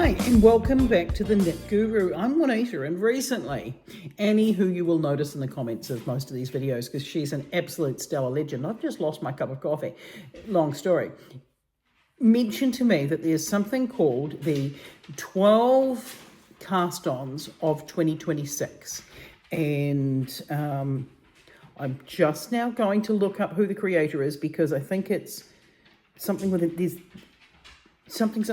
Hi, and welcome back to the Knit Guru. I'm Juanita, and recently, Annie, who you will notice in the comments of most of these videos because she's an absolute stellar legend, I've just lost my cup of coffee, long story, mentioned to me that there's something called the 12 cast-ons of 2026. And I'm just now going to look up who the creator is because I think it's something with it. There's something,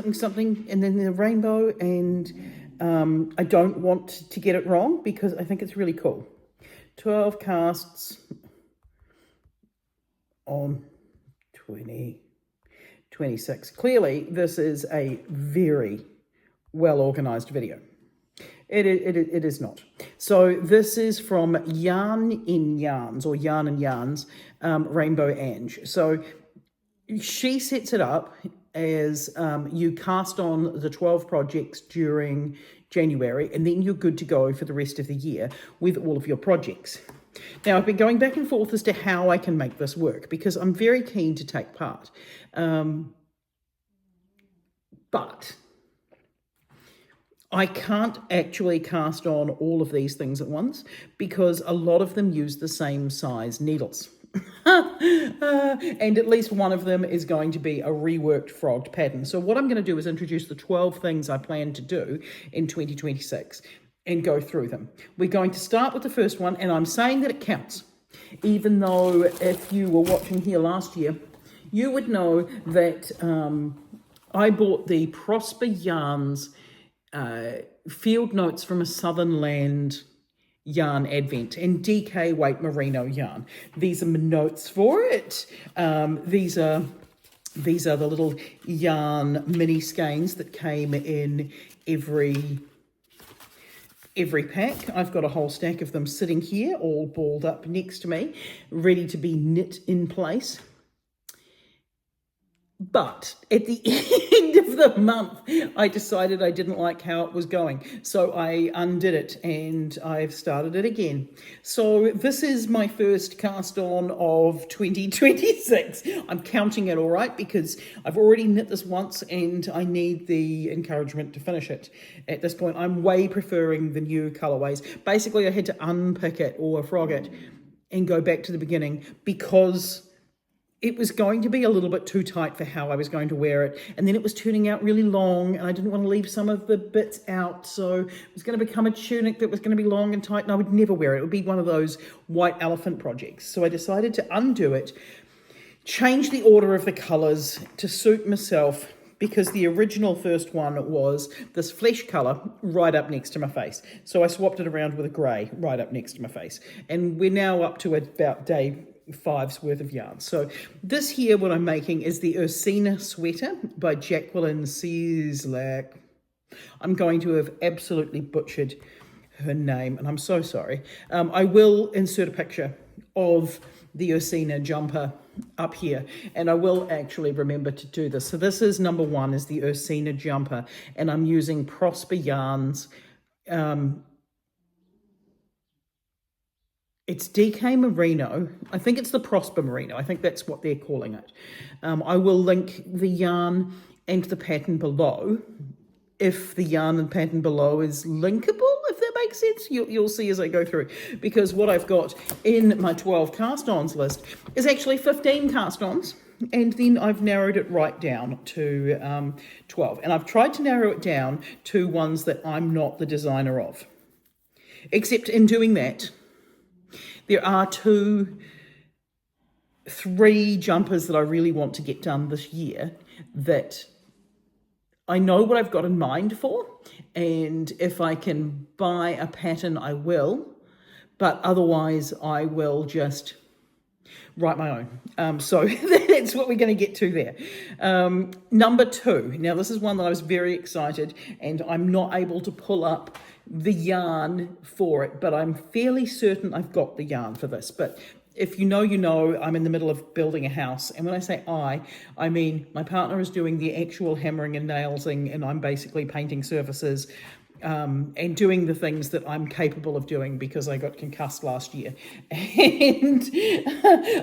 and then the rainbow, and I don't want to get it wrong because I think it's really cool. 12 casts on 2026. Clearly, this is a very well-organized video. It is not. So this is from Yarn in Yarns, or Yarn and Yarns, Rainbow Ange. So she sets it up as you cast on the 12 projects during January, and then you're good to go for the rest of the year with all of your projects. Now, I've been going back and forth as to how I can make this work because I'm very keen to take part. But I can't actually cast on all of these things at once because a lot of them use the same size needles. And at least one of them is going to be a reworked frogged pattern. So what I'm going to do is introduce the 12 things I plan to do in 2026 and go through them. We're going to start with the first one, and I'm saying that it counts, even though if you were watching here last year, you would know that I bought the Prosper Yarns Field Notes from a Southern Land yarn advent and DK weight merino yarn. These are my notes for it. These are the little yarn mini skeins that came in every pack. I've got a whole stack of them sitting here, all balled up next to me, ready to be knit in place. But at the end of the month, I decided I didn't like how it was going. So I undid it and I've started it again. So this is my first cast on of 2026. I'm counting it all right because I've already knit this once and I need the encouragement to finish it. At this point, I'm way preferring the new colorways. Basically, I had to unpick it or frog it and go back to the beginning because it was going to be a little bit too tight for how I was going to wear it. And then it was turning out really long and I didn't want to leave some of the bits out. So it was going to become a tunic that was going to be long and tight and I would never wear it. It would be one of those white elephant projects. So I decided to undo it, change the order of the colors to suit myself because the original first one was this flesh color right up next to my face. So I swapped it around with a gray right up next to my face. And we're now up to about day 5's worth of yarn. So this here, what I'm making is the Ursina sweater by Jacqueline Cieslak. I'm going to have absolutely butchered her name, and I'm so sorry. I will insert a picture of the Ursina jumper up here, and I will actually remember to do this. So this is number 1, is the Ursina jumper, and I'm using Prosper Yarns. It's DK Merino. I think it's the Prosper Merino. I think that's what they're calling it. I will link the yarn and the pattern below. If the yarn and pattern below is linkable, if that makes sense, you'll see as I go through. Because what I've got in my 12 cast-ons list is actually 15 cast-ons. And then I've narrowed it right down to 12. And I've tried to narrow it down to ones that I'm not the designer of. Except in doing that, there are 3 jumpers that I really want to get done this year that I know what I've got in mind for, and if I can buy a pattern, I will, but otherwise I will just write my own. So that's what we're going to get to there. Number 2. Now, this is one that I was very excited, and I'm not able to pull up the yarn for it, but I'm fairly certain I've got the yarn for this. But if you know, you know, I'm in the middle of building a house. And when I say I mean my partner is doing the actual hammering and nailsing, and I'm basically painting surfaces and doing the things that I'm capable of doing because I got concussed last year. And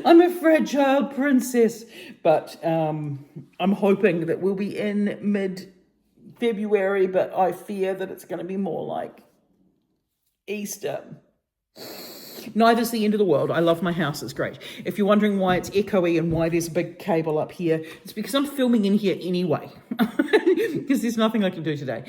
I'm a fragile princess, but I'm hoping that we'll be in mid February, but I fear that it's going to be more like Easter. Neither's the end of the world. I love my house. It's great. If you're wondering why it's echoey and why there's a big cable up here, it's because I'm filming in here anyway. Because there's nothing I can do today.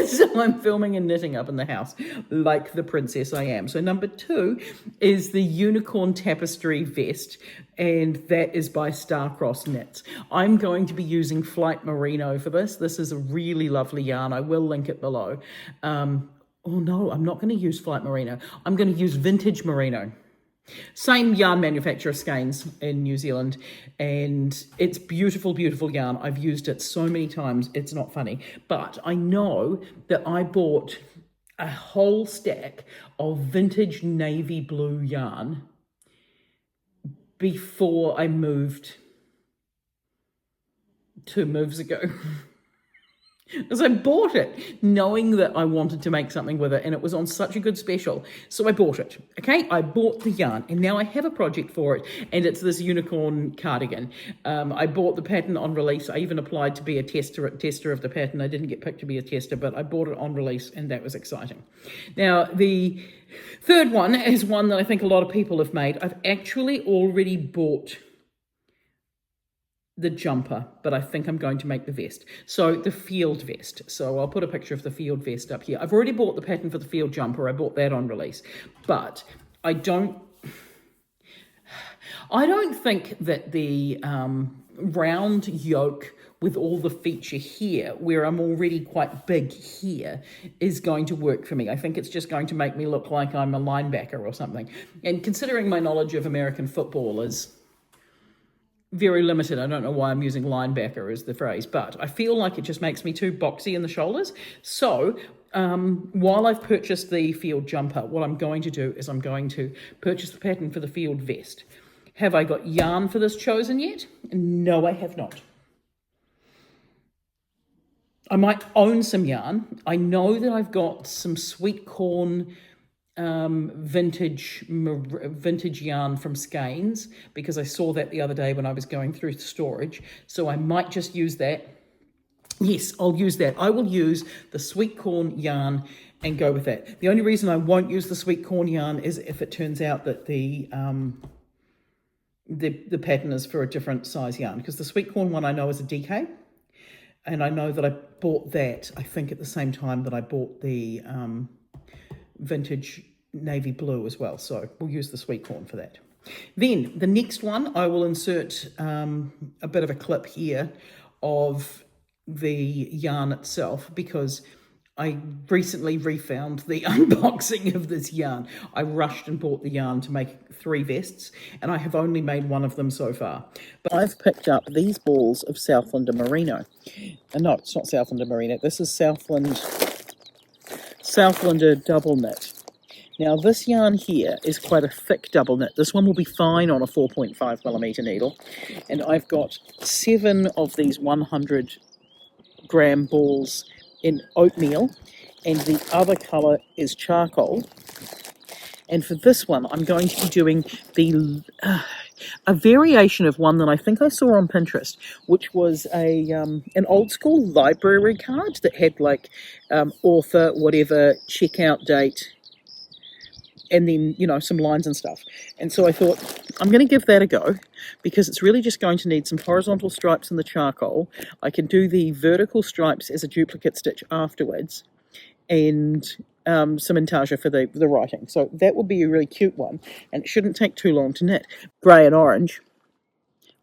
So I'm filming and knitting up in the house like the princess I am. So number 2 is the Unicorn Tapestry Vest, and that is by Starcross Knits. I'm going to be using Flight Merino for this. This is a really lovely yarn. I will link it below. Oh no, I'm not going to use Flight Merino. I'm going to use Vintage Merino. Same yarn manufacturer, Skeins in New Zealand, and it's beautiful, beautiful yarn. I've used it so many times, it's not funny. But I know that I bought a whole stack of vintage navy blue yarn before I moved 2 moves ago. Because I bought it knowing that I wanted to make something with it, and it was on such a good special. So I bought it, okay? I bought the yarn, and now I have a project for it, and it's this unicorn cardigan. I bought the pattern on release. I even applied to be a tester of the pattern. I didn't get picked to be a tester, but I bought it on release, and that was exciting. Now, the third one is one that I think a lot of people have made. I've actually already bought the jumper, but I think I'm going to make the vest. So the field vest. So I'll put a picture of the field vest up here. I've already bought the pattern for the field jumper. I bought that on release, but I don't think that the round yoke with all the feature here, where I'm already quite big here, is going to work for me. I think it's just going to make me look like I'm a linebacker or something. And considering my knowledge of American football is very limited. I don't know why I'm using linebacker as the phrase, but I feel like it just makes me too boxy in the shoulders. So while I've purchased the field jumper, what I'm going to do is I'm going to purchase the pattern for the field vest. Have I got yarn for this chosen yet? No, I have not. I might own some yarn. I know that I've got some sweet corn vintage yarn from Skeins, because I saw that the other day when I was going through storage. So I might just use that. Yes, I'll use that. I will use the sweet corn yarn and go with that. The only reason I won't use the sweet corn yarn is if it turns out that the pattern is for a different size yarn, because the sweet corn one I know is a DK, and I know that I bought that, I think, at the same time that I bought the vintage navy blue as well. So we'll use the sweet corn for that. Then the next one, I will insert a bit of a clip here of the yarn itself, because I recently refound the unboxing of this yarn. I rushed and bought the yarn to make 3 vests, and I have only made 1 of them so far. But I've picked up these balls of Southlander Merino. No, it's not Southlander Merino. This is Southlander double knit. Now this yarn here is quite a thick double knit. This one will be fine on a 4.5mm needle. And I've got 7 of these 100-gram balls in oatmeal, and the other colour is charcoal. And for this one, I'm going to be doing a variation of one that I think I saw on Pinterest, which was an old school library card that had like author, whatever, checkout date, and then, you know, some lines and stuff. And so I thought, I'm going to give that a go, because it's really just going to need some horizontal stripes in the charcoal. I can do the vertical stripes as a duplicate stitch afterwards, and some intarsia for the writing. So that will be a really cute one, and it shouldn't take too long to knit. Grey and orange.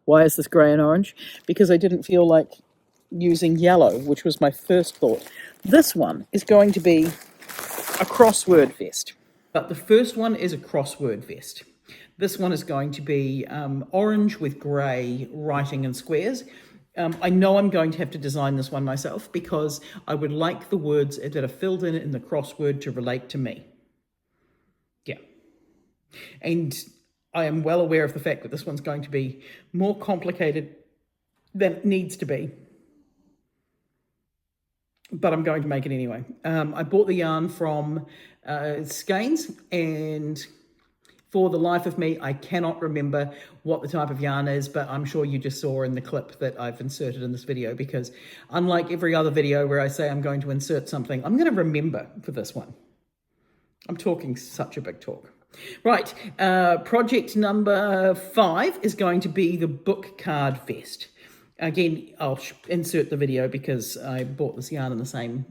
Why is this grey and orange? Because I didn't feel like using yellow, which was my first thought. This one is going to be a crossword vest. But the first one is a crossword vest. This one is going to be orange with grey writing in squares. I know I'm going to have to design this one myself, because I would like the words that are filled in the crossword to relate to me. Yeah. And I am well aware of the fact that this one's going to be more complicated than it needs to be, but I'm going to make it anyway. I bought the yarn from Skeins, and For the life of me, I cannot remember what the type of yarn is, but I'm sure you just saw in the clip that I've inserted in this video, because unlike every other video where I say I'm going to insert something, I'm going to remember for this one. I'm talking such a big talk. Right, project number 5 is going to be the book card vest. Again, I'll insert the video because I bought this yarn in the same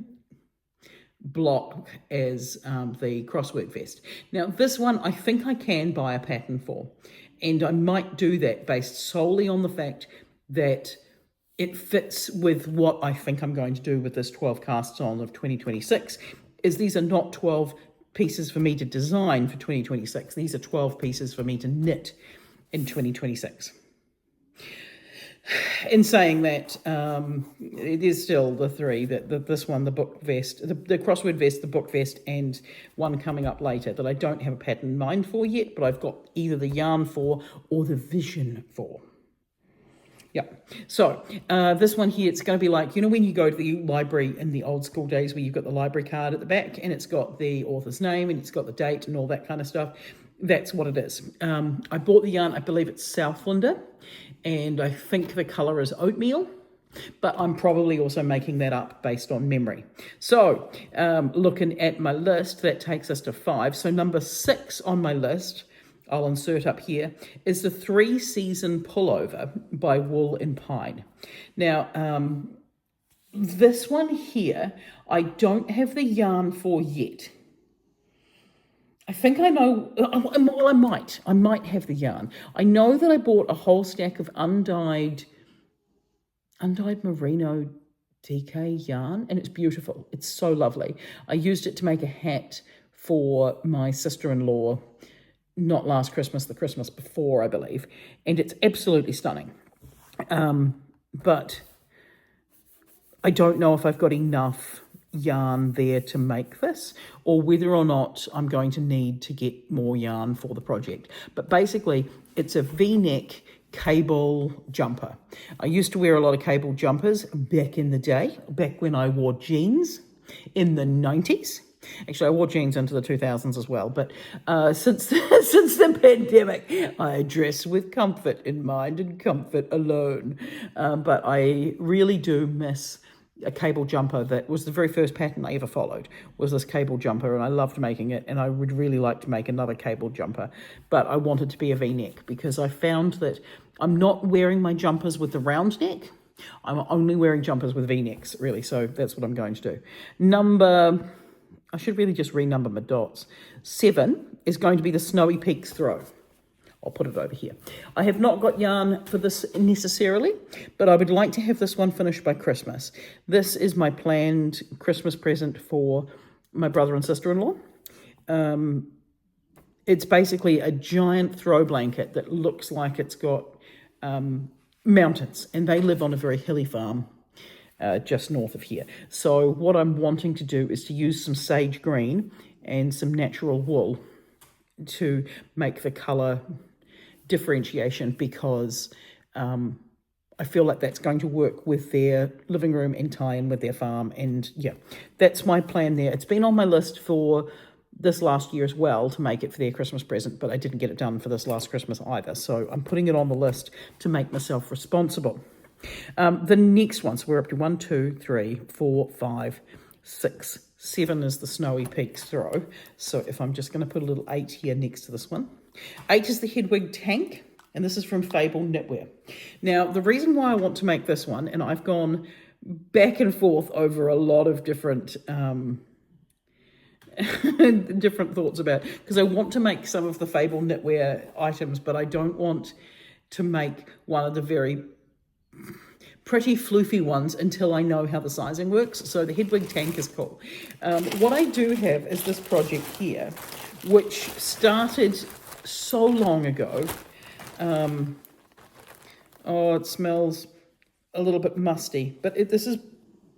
block as the crossword vest. Now this one I think I can buy a pattern for, and I might do that based solely on the fact that it fits with what I think I'm going to do with this 12 casts on of 2026, is these are not 12 pieces for me to design for 2026, these are 12 pieces for me to knit in 2026. In saying that, it is still the 3, this one, the book vest, the crossword vest, the book vest, and one coming up later that I don't have a pattern in mind for yet, but I've got either the yarn for or the vision for. Yeah, so this one here, it's going to be like, you know, when you go to the library in the old school days where you've got the library card at the back and it's got the author's name and it's got the date and all that kind of stuff. That's what it is. I bought the yarn, I believe it's Southlander, and I think the colour is oatmeal, but I'm probably also making that up based on memory. So looking at my list, that takes us to 5. So number 6 on my list, I'll insert up here, is the 3-season pullover by Wool and Pine. Now, this one here, I don't have the yarn for yet. I think I know, well, I might have the yarn. I know that I bought a whole stack of undyed merino DK yarn, and it's beautiful. It's so lovely. I used it to make a hat for my sister-in-law, not last Christmas, the Christmas before, I believe, and it's absolutely stunning. But I don't know if I've got enough yarn there to make this, or whether or not I'm going to need to get more yarn for the project. But basically, it's a V-neck cable jumper. I used to wear a lot of cable jumpers back in the day, back when I wore jeans in the 90s. Actually, I wore jeans into the 2000s as well, but since the pandemic, I dress with comfort in mind and comfort alone. But I really do miss a cable jumper. That was the very first pattern I ever followed, was this cable jumper, and I loved making it, and I would really like to make another cable jumper, but I wanted to be a V-neck because I found that I'm not wearing my jumpers with the round neck. I'm only wearing jumpers with V-necks, really, so that's what I'm going to do. I should really just renumber my dots. 7 is going to be the Snowy Peaks Throw. I'll put it over here. I have not got yarn for this necessarily, but I would like to have this one finished by Christmas. This is my planned Christmas present for my brother and sister-in-law. It's basically a giant throw blanket that looks like it's got mountains, and they live on a very hilly farm just north of here. So what I'm wanting to do is to use some sage green and some natural wool to make the colour differentiation, because I feel like that's going to work with their living room and tie in with their farm. And yeah, that's my plan there. It's been on my list for this last year as well to make it for their Christmas present, but I didn't get it done for this last Christmas either. So I'm putting it on the list to make myself responsible. The next one, so we're up to 1, 2, 3, 4, 5, 6, 7 is the Snowy Peaks Throw. So if I'm just going to put a little 8 here next to this one. 8 is the Hedwig Tank, and this is from Fable Knitwear. Now, the reason why I want to make this one, and I've gone back and forth over a lot of different different thoughts about, because I want to make some of the Fable Knitwear items, but I don't want to make one of the very pretty floofy ones until I know how the sizing works. So the Hedwig Tank is cool. What I do have is this project here, which started so long ago. Oh, it smells a little bit musty, but this is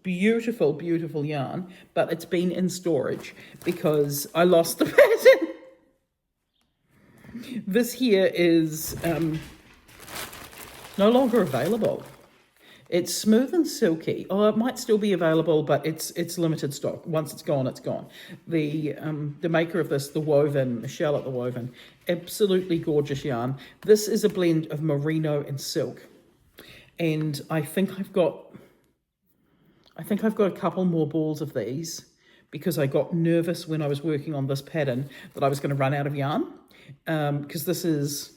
beautiful, beautiful yarn, but it's been in storage because I lost the pattern. This here is no longer available. It's smooth and silky. Oh, it might still be available, but it's limited stock. Once it's gone, it's gone. The maker of this, the Woven, Charlotte the Woven, absolutely gorgeous yarn. This is a blend of merino and silk, and I think I've got a couple more balls of these because I got nervous when I was working on this pattern that I was going to run out of yarn, because this is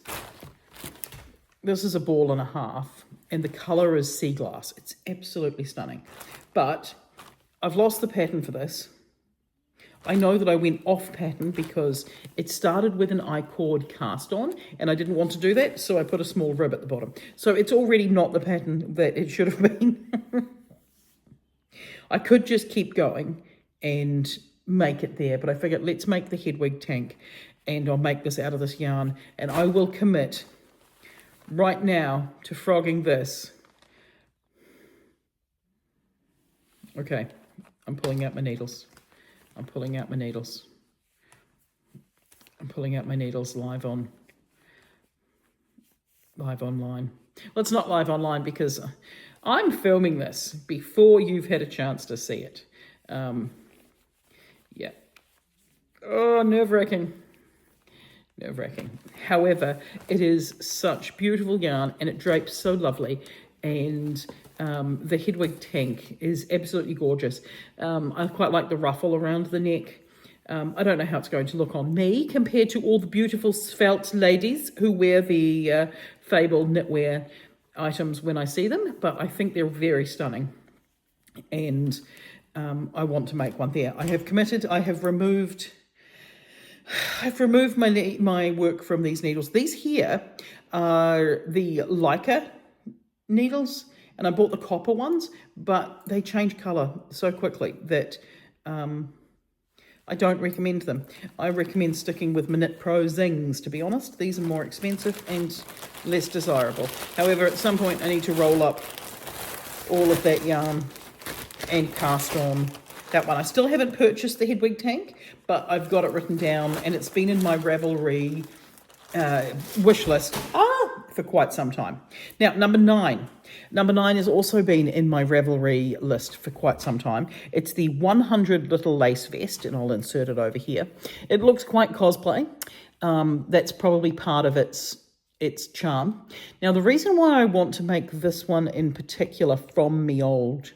a ball and a half. And the colour is sea glass. It's absolutely stunning. But I've lost the pattern for this. I know that I went off pattern because it started with an I-cord cast on, and I didn't want to do that, so I put a small rib at the bottom. So it's already not the pattern that it should have been. I could just keep going and make it there, but I figured let's make the Hedwig tank, and I'll make this out of this yarn, and I will commit right now to frogging this. Okay, I'm pulling out my needles. I'm pulling out my needles. I'm pulling out my needles live online. Well, it's not live online because I'm filming this before you've had a chance to see it. Yeah. Oh, nerve-wracking. Nerve-wracking. However, it is such beautiful yarn and it drapes so lovely, and the Hedwig tank is absolutely gorgeous. I quite like the ruffle around the neck. I don't know how it's going to look on me compared to all the beautiful svelte ladies who wear the Fable knitwear items when I see them, but I think they're very stunning, and I want to make one there. I have committed. I've removed my work from these needles. These here are the Leica needles, and I bought the copper ones, but they change colour so quickly that I don't recommend them. I recommend sticking with my Knit Pro Zings, to be honest. These are more expensive and less desirable. However, at some point I need to roll up all of that yarn and cast on that one. I still haven't purchased the Hedwig tank, but I've got it written down, and it's been in my Ravelry wish list for quite some time. Now, number 9. Number 9 has also been in my Ravelry list for quite some time. It's the 100 little lace vest, and I'll insert it over here. It looks quite cosplay. That's probably part of its charm. Now, the reason why I want to make this one in particular from me old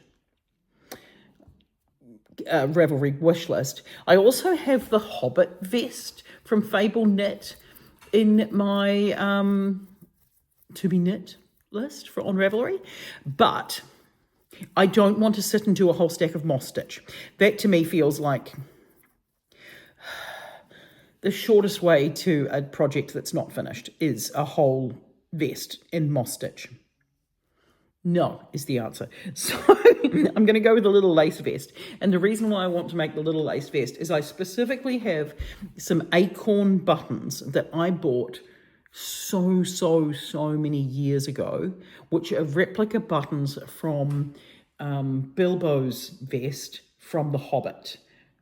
Ravelry wish list, I also have the Hobbit vest from Fable Knit in my to be knit list on Ravelry, but I don't want to sit and do a whole stack of moss stitch. That to me feels like the shortest way to a project that's not finished is a whole vest in moss stitch. No is the answer. So I'm going to go with a little lace vest. And the reason why I want to make the little lace vest is I specifically have some acorn buttons that I bought so many years ago, which are replica buttons from Bilbo's vest from The Hobbit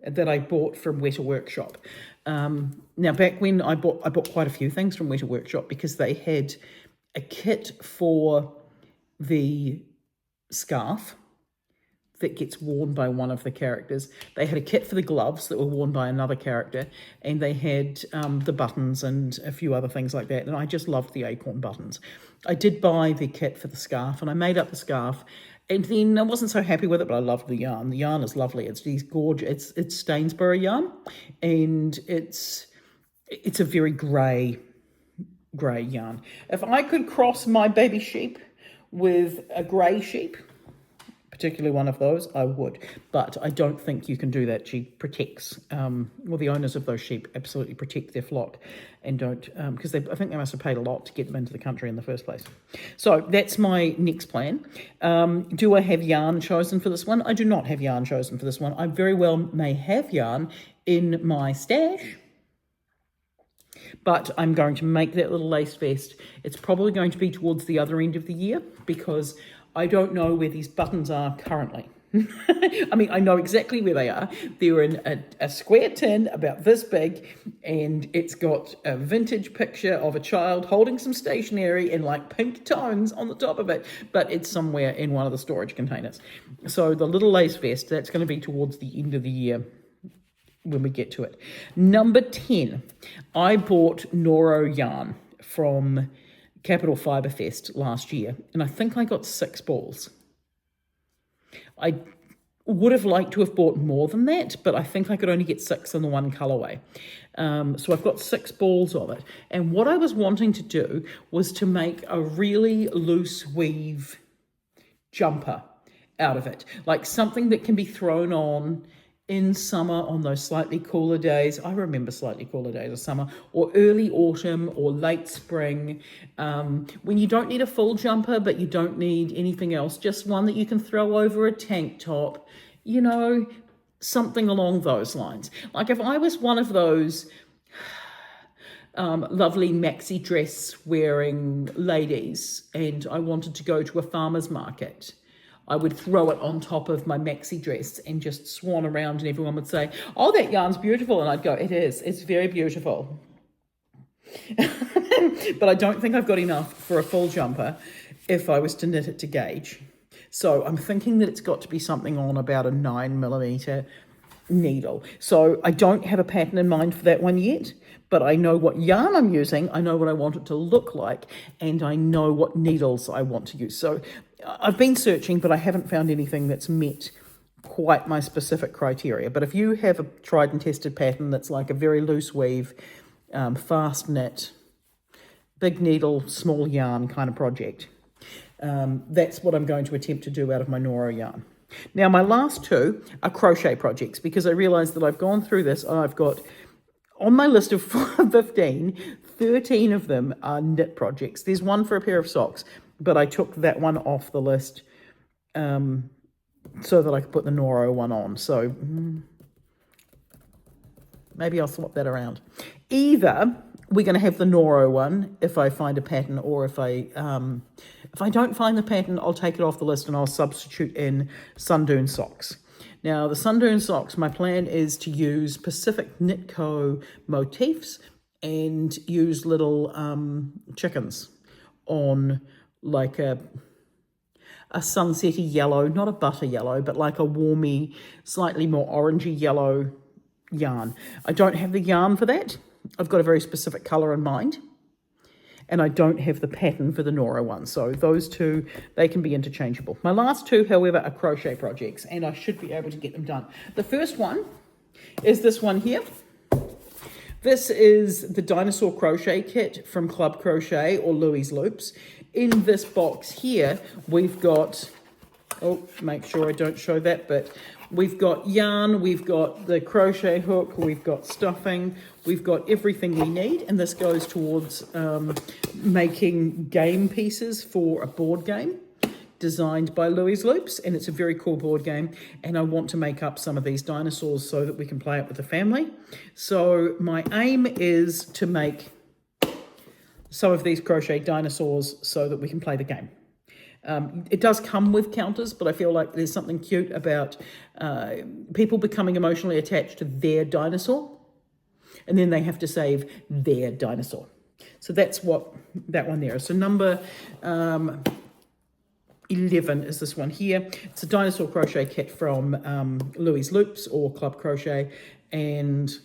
that I bought from Weta Workshop. Now, back when I bought quite a few things from Weta Workshop because they had a kit for the scarf that gets worn by one of the characters. They had a kit for the gloves that were worn by another character, and they had the buttons and a few other things like that, and I just loved the acorn buttons. I did buy the kit for the scarf, and I made up the scarf, and then I wasn't so happy with it, but I loved the yarn. The yarn is lovely. It's these gorgeous, it's Stainsborough yarn, and it's a very grey yarn. If I could cross my baby sheep with a grey sheep, particularly one of those, I would. But I don't think you can do that. She protects, well, the owners of those sheep absolutely protect their flock and don't, because I think they must have paid a lot to get them into the country in the first place. So that's my next plan. Do I have yarn chosen for this one? I do not have yarn chosen for this one. I very well may have yarn in my stash, but I'm going to make that little lace vest. It's probably going to be towards the other end of the year because I don't know where these buttons are currently. I mean, I know exactly where they are. They're in a square tin about this big, and it's got a vintage picture of a child holding some stationery in like pink tones on the top of it, but it's somewhere in one of the storage containers. So the little lace vest, that's going to be towards the end of the year when we get to it. Number 10, I bought Noro yarn from Capital Fibre Fest last year, and I think I got 6 balls. I would have liked to have bought more than that, but I think I could only get 6 in the one colorway. So I've got 6 balls of it. And what I was wanting to do was to make a really loose weave jumper out of it, like something that can be thrown on in summer on those slightly cooler days. I remember slightly cooler days of summer, or early autumn or late spring, when you don't need a full jumper, but you don't need anything else, just one that you can throw over a tank top, you know, something along those lines. Like if I was one of those lovely maxi dress wearing ladies and I wanted to go to a farmer's market, I would throw it on top of my maxi dress and just swan around, and everyone would say, oh, that yarn's beautiful. And I'd go, it is. It's very beautiful. But I don't think I've got enough for a full jumper if I was to knit it to gauge. So I'm thinking that it's got to be something on about a 9mm needle. So I don't have a pattern in mind for that one yet, but I know what yarn I'm using, I know what I want it to look like, and I know what needles I want to use. So I've been searching, but I haven't found anything that's met quite my specific criteria. But if you have a tried and tested pattern that's like a very loose weave, fast knit, big needle, small yarn kind of project, that's what I'm going to attempt to do out of my Noro yarn. Now, my last 2 are crochet projects, because I realized that I've gone through this. I've got, on my list of 15, 13 of them are knit projects. There's one for a pair of socks, but I took that one off the list so that I could put the Noro one on. So maybe I'll swap that around. Either we're going to have the Noro one if I find a pattern, or if I don't find the pattern, I'll take it off the list and I'll substitute in Sundune socks. Now, the Sundune socks, my plan is to use Pacific Knit Co. motifs and use little chickens on like a sunsetty yellow, not a butter yellow, but like a warmy, slightly more orangey yellow yarn. I don't have the yarn for that. I've got a very specific colour in mind, and I don't have the pattern for the Noro one. So those 2, they can be interchangeable. My last 2, however, are crochet projects, and I should be able to get them done. The first one is this one here. This is the Dinosaur Crochet Kit from Club Crochet or Louis Loops. In this box here, we've got, oh, make sure I don't show that, but we've got yarn, we've got the crochet hook, we've got stuffing, we've got everything we need, and this goes towards making game pieces for a board game designed by Louis Loops, and it's a very cool board game, and I want to make up some of these dinosaurs so that we can play it with the family. So my aim is to make some of these crochet dinosaurs so that we can play the game. It does come with counters, but I feel like there's something cute about people becoming emotionally attached to their dinosaur, and then they have to save their dinosaur. So that's what that one there is. So number 11 is this one here. It's a dinosaur crochet kit from Louis Loops or Club Crochet, and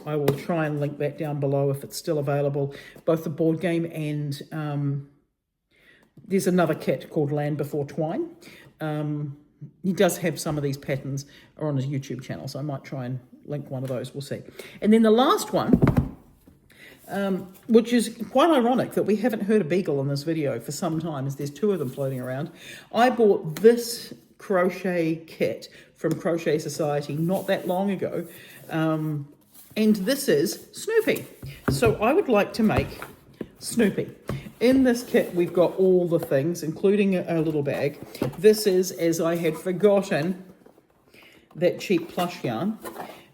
I will try and link that down below if it's still available, both the board game and there's another kit called Land Before Twine. He does have some of these patterns are on his YouTube channel, so I might try and link one of those. We'll see. And then the last one, which is quite ironic that we haven't heard a beagle in this video for some time, as there's 2 of them floating around. I bought this crochet kit from Crochet Society not that long ago, and this is Snoopy. So I would like to make Snoopy. In this kit, we've got all the things, including a little bag. This is, as I had forgotten, that cheap plush yarn.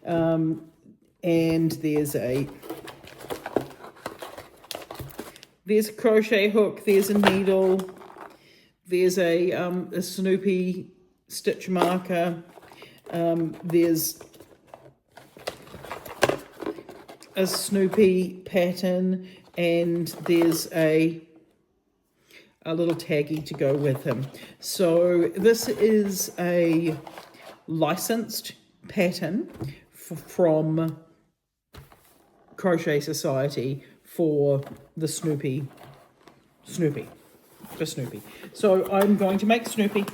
And there's a crochet hook, there's a needle, there's a Snoopy stitch marker. There's a Snoopy pattern, and there's a little taggy to go with him. So this is a licensed pattern from Crochet Society for the Snoopy. For Snoopy. So I'm going to make Snoopy.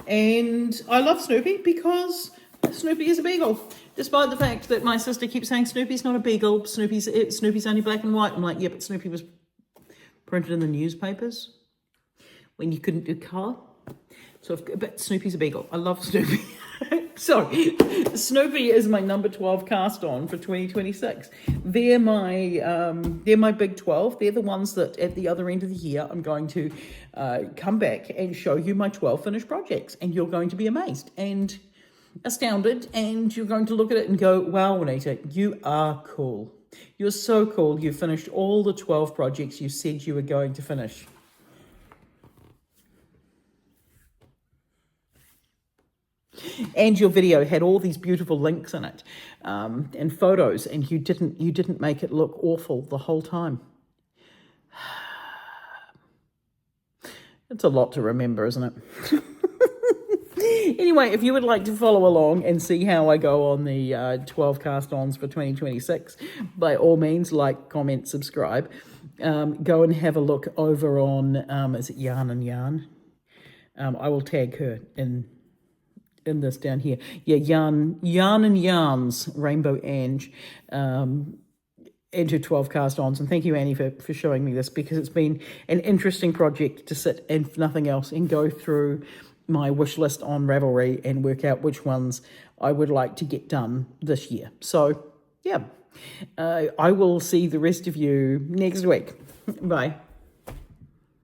And I love Snoopy because Snoopy is a beagle. Despite the fact that my sister keeps saying Snoopy's not a beagle, Snoopy's only black and white. I'm like, yeah, but Snoopy was printed in the newspapers when you couldn't do colour. So, but Snoopy's a beagle. I love Snoopy. So, Snoopy is my number 12 cast on for 2026. They're my big 12. They're the ones that at the other end of the year I'm going to come back and show you my 12 finished projects, and you're going to be amazed and astounded, and you're going to look at it and go, wow, Juanita, you are cool. You're so cool. You finished all the 12 projects you said you were going to finish. And your video had all these beautiful links in it, and photos, and you didn't make it look awful the whole time. It's a lot to remember, isn't it? Anyway, if you would like to follow along and see how I go on the 12 cast-ons for 2026, by all means, like, comment, subscribe. Go and have a look over on, is it Yarn and Yarn? I will tag her in this down here. Yeah, Yarn and Yarns, Rainbow Ange, into 12 cast-ons. And thank you, Annie, for showing me this, because it's been an interesting project to sit and, if nothing else, and go through my wish list on Ravelry and work out which ones I would like to get done this year. So, yeah, I will see the rest of you next week. Bye.